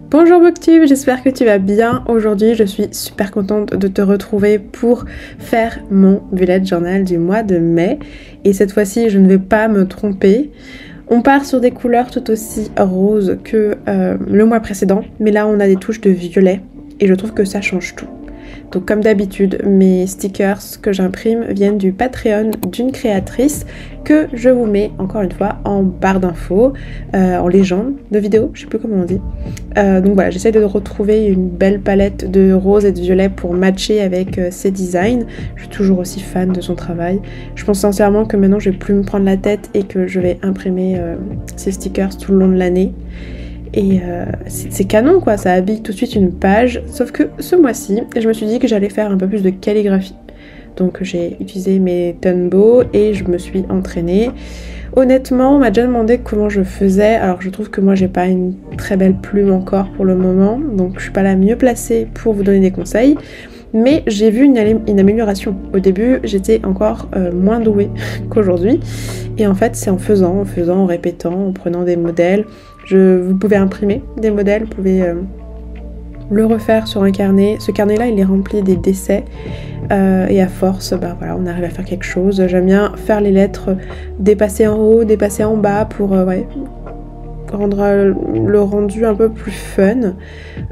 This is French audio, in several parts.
Bonjour Booktube, j'espère que tu vas bien. Aujourd'hui, je suis super contente de te retrouver pour faire mon bullet journal du mois de mai. Et cette fois-ci, je ne vais pas me tromper. On part sur des couleurs tout aussi roses que le mois précédent, mais là on a des touches de violet et je trouve que ça change tout. Donc comme d'habitude, mes stickers que j'imprime viennent du Patreon d'une créatrice que je vous mets encore une fois en barre d'infos, en légende de vidéo, je sais plus comment on dit. Donc voilà, j'essaie de retrouver une belle palette de rose et de violet pour matcher avec ses designs. Je suis toujours aussi fan de son travail. Je pense sincèrement que maintenant je vais plus me prendre la tête et que je vais imprimer ces stickers tout le long de l'année. Et c'est canon quoi, ça habille tout de suite une page, sauf que ce mois-ci, je me suis dit que j'allais faire un peu plus de calligraphie. Donc j'ai utilisé mes Tombow et je me suis entraînée. Honnêtement, on m'a déjà demandé comment je faisais, alors je trouve que moi j'ai pas une très belle plume encore pour le moment, donc je suis pas la mieux placée pour vous donner des conseils. Mais j'ai vu une amélioration. Au début, j'étais encore moins douée qu'aujourd'hui. Et en fait, c'est en faisant, en répétant, en prenant des modèles. Vous pouvez imprimer des modèles, vous pouvez le refaire sur un carnet. Ce carnet-là, il est rempli des décès. Et à force, bah voilà, on arrive à faire quelque chose. J'aime bien faire les lettres dépasser en haut, dépasser en bas pour rendre le rendu un peu plus fun.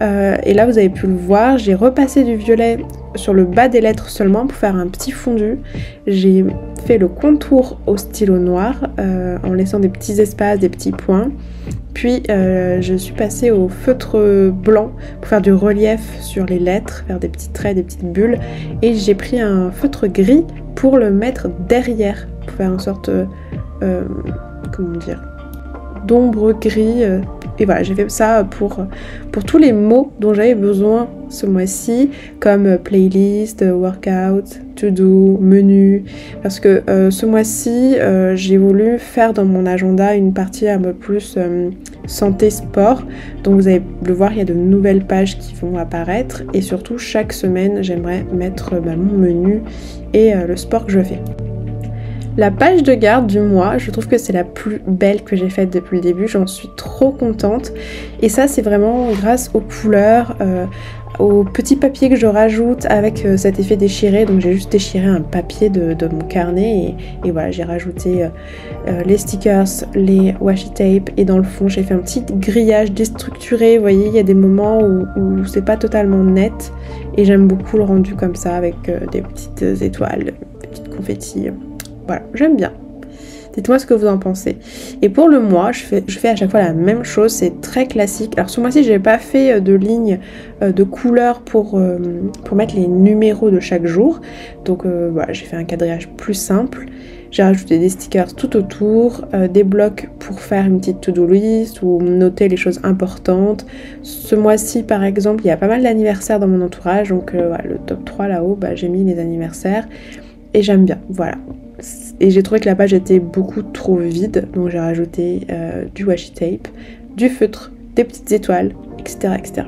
Et là vous avez pu le voir, j'ai repassé du violet sur le bas des lettres seulement pour faire un petit fondu. J'ai fait le contour au stylo noir en laissant des petits espaces, des petits points. Puis je suis passée au feutre blanc pour faire du relief sur les lettres, faire des petits traits, des petites bulles. Et j'ai pris un feutre gris pour le mettre derrière, pour faire une sorte, comment dire, d'ombre gris. Et voilà, j'ai fait ça pour tous les mots dont j'avais besoin ce mois-ci, comme playlist, workout, to-do, menu. Parce que ce mois-ci, j'ai voulu faire dans mon agenda une partie un peu plus santé sport. Donc vous allez le voir, il y a de nouvelles pages qui vont apparaître. Et surtout, chaque semaine, j'aimerais mettre mon menu et le sport que je fais. La page de garde du mois, je trouve que c'est la plus belle que j'ai faite depuis le début, j'en suis trop contente. Et ça, c'est vraiment grâce aux couleurs, aux petits papiers que je rajoute avec cet effet déchiré. Donc j'ai juste déchiré un papier de mon carnet et voilà, j'ai rajouté les stickers, les washi tape et dans le fond, j'ai fait un petit grillage déstructuré. Vous voyez, il y a des moments où c'est pas totalement net et j'aime beaucoup le rendu comme ça avec des petites étoiles, des petites confettis. Voilà, j'aime bien. Dites-moi ce que vous en pensez. Et pour le mois, je fais à chaque fois la même chose, c'est très classique. Alors ce mois-ci, je n'ai pas fait de ligne de couleurs pour mettre les numéros de chaque jour. Donc voilà, j'ai fait un quadrillage plus simple. J'ai rajouté des stickers tout autour, des blocs pour faire une petite to-do list ou noter les choses importantes. Ce mois-ci, par exemple, il y a pas mal d'anniversaires dans mon entourage. Donc voilà, le top 3 là-haut, bah, j'ai mis les anniversaires. Et j'aime bien, voilà. Et j'ai trouvé que la page était beaucoup trop vide, donc j'ai rajouté du washi tape, du feutre, des petites étoiles, etc. etc.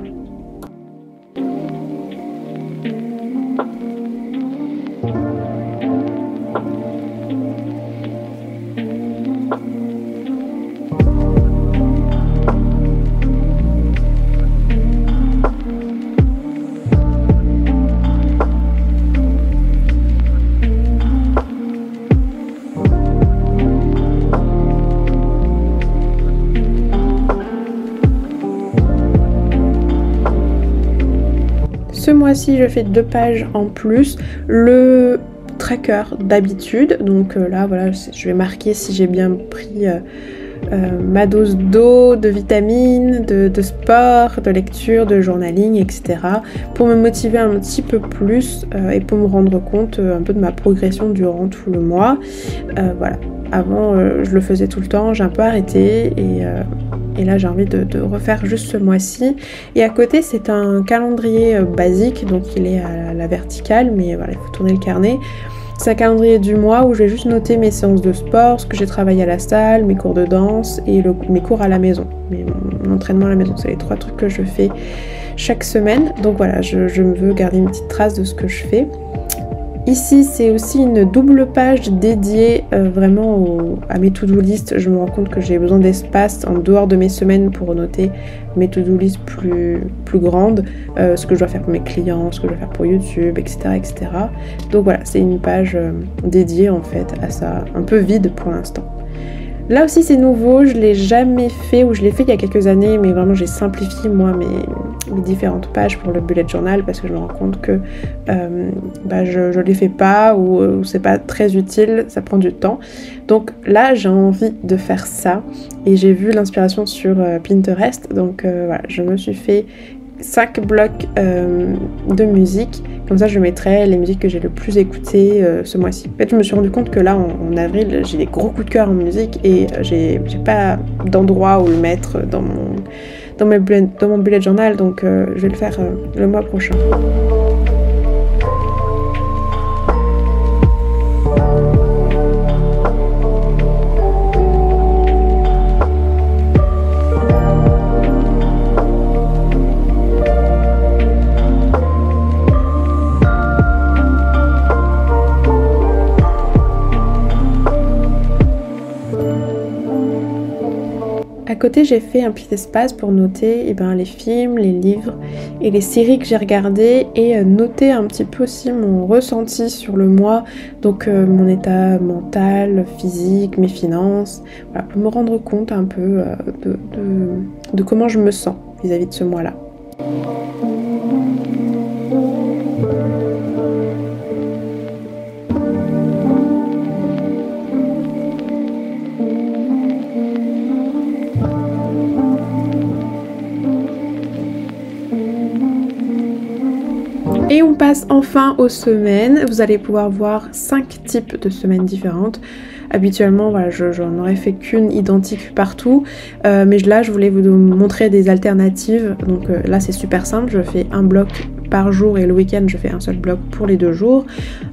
Ce mois-ci, je fais 2 pages en plus, le tracker d'habitude, donc là voilà, je vais marquer si j'ai bien pris ma dose d'eau, de vitamines, de sport, de lecture, de journaling, etc. pour me motiver un petit peu plus et pour me rendre compte un peu de ma progression durant tout le mois. Voilà. Avant, je le faisais tout le temps, j'ai un peu arrêté et là j'ai envie de refaire juste ce mois-ci. Et à côté, c'est un calendrier basique, donc il est à la verticale, mais voilà, il faut tourner le carnet. C'est un calendrier du mois où je vais juste noter mes séances de sport, ce que j'ai travaillé à la salle, mes cours de danse et mes cours à la maison, mon entraînement à la maison. C'est les 3 trucs que je fais chaque semaine. Donc voilà, je veux garder une petite trace de ce que je fais. Ici, c'est aussi une double page dédiée vraiment à mes to-do list. Je me rends compte que j'ai besoin d'espace en dehors de mes semaines pour noter mes to-do list plus grandes, ce que je dois faire pour mes clients, ce que je dois faire pour YouTube, etc. etc. Donc voilà, c'est une page dédiée en fait à ça, un peu vide pour l'instant. Là aussi c'est nouveau, je l'ai jamais fait, ou je l'ai fait il y a quelques années, mais vraiment j'ai simplifié moi mes différentes pages pour le bullet journal parce que je me rends compte que je les fais pas ou c'est pas très utile, ça prend du temps. Donc là j'ai envie de faire ça et j'ai vu l'inspiration sur Pinterest, donc voilà, je me suis fait 5 blocs de musique, comme ça je mettrai les musiques que j'ai le plus écoutées ce mois-ci. En fait je me suis rendu compte que là en avril j'ai des gros coups de cœur en musique et j'ai pas d'endroit où le mettre dans mon bullet journal, donc je vais le faire le mois prochain. À côté, j'ai fait un petit espace pour noter les films, les livres et les séries que j'ai regardées et noter un petit peu aussi mon ressenti sur le mois, donc mon état mental, physique, mes finances, voilà, pour me rendre compte un peu de comment je me sens vis-à-vis de ce mois-là. Et on passe enfin aux semaines. Vous allez pouvoir voir 5 types de semaines différentes. Habituellement, voilà, j'en aurais fait qu'une identique partout, mais là je voulais vous montrer des alternatives. Donc là c'est super simple, je fais un bloc par jour et le week-end je fais un seul bloc pour les 2 jours,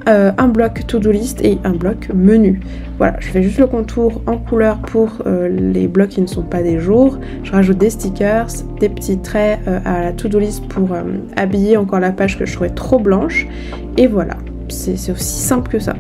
un bloc to-do list et un bloc menu. Voilà, je fais juste le contour en couleur pour les blocs qui ne sont pas des jours. Je rajoute des stickers, des petits traits à la to-do list pour habiller encore la page que je trouvais trop blanche. Et voilà, c'est aussi simple que ça.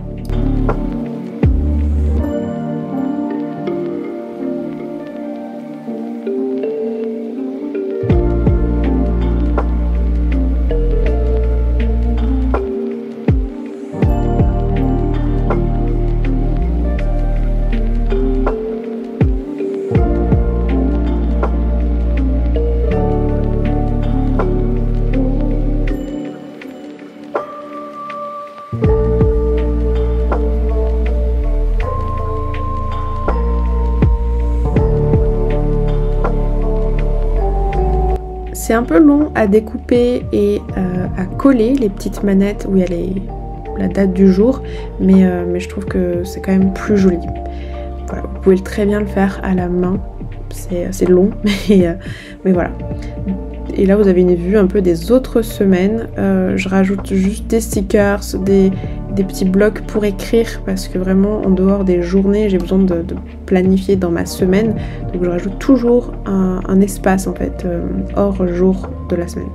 C'est un peu long à découper et à coller les petites manettes où il y a la date du jour, mais je trouve que c'est quand même plus joli. Voilà, vous pouvez très bien le faire à la main, c'est long, mais voilà. Et là vous avez une vue un peu des autres semaines. Je rajoute juste des stickers, des petits blocs pour écrire parce que vraiment en dehors des journées j'ai besoin de planifier dans ma semaine, donc je rajoute toujours un espace en fait hors jour de la semaine.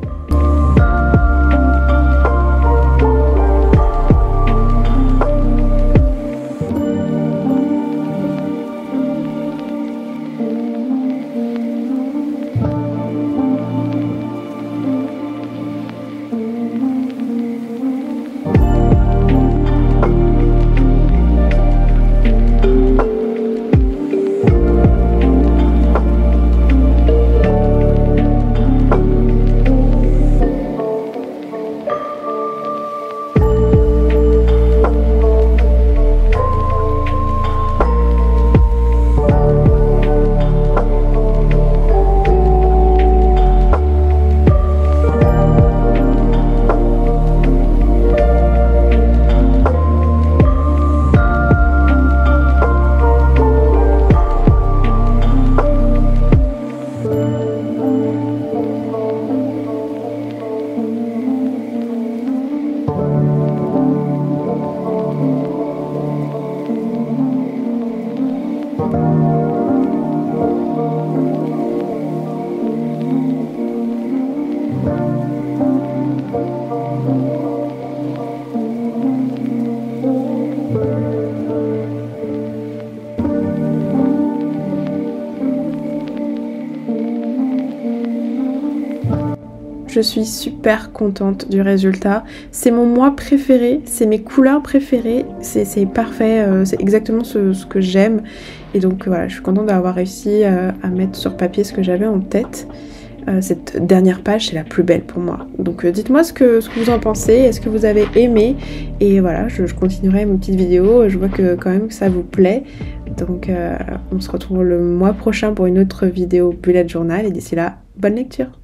je suis super contente du résultat. C'est mon mois préféré, c'est mes couleurs préférées, c'est parfait, c'est exactement ce que j'aime. Et donc voilà, je suis contente d'avoir réussi à mettre sur papier ce que j'avais en tête. Cette dernière page, c'est la plus belle pour moi. Donc dites-moi ce que vous en pensez, est-ce que vous avez aimé? Et voilà, je continuerai mes petites vidéos, je vois que quand même que ça vous plaît. Donc on se retrouve le mois prochain pour une autre vidéo bullet journal et d'ici là, bonne lecture!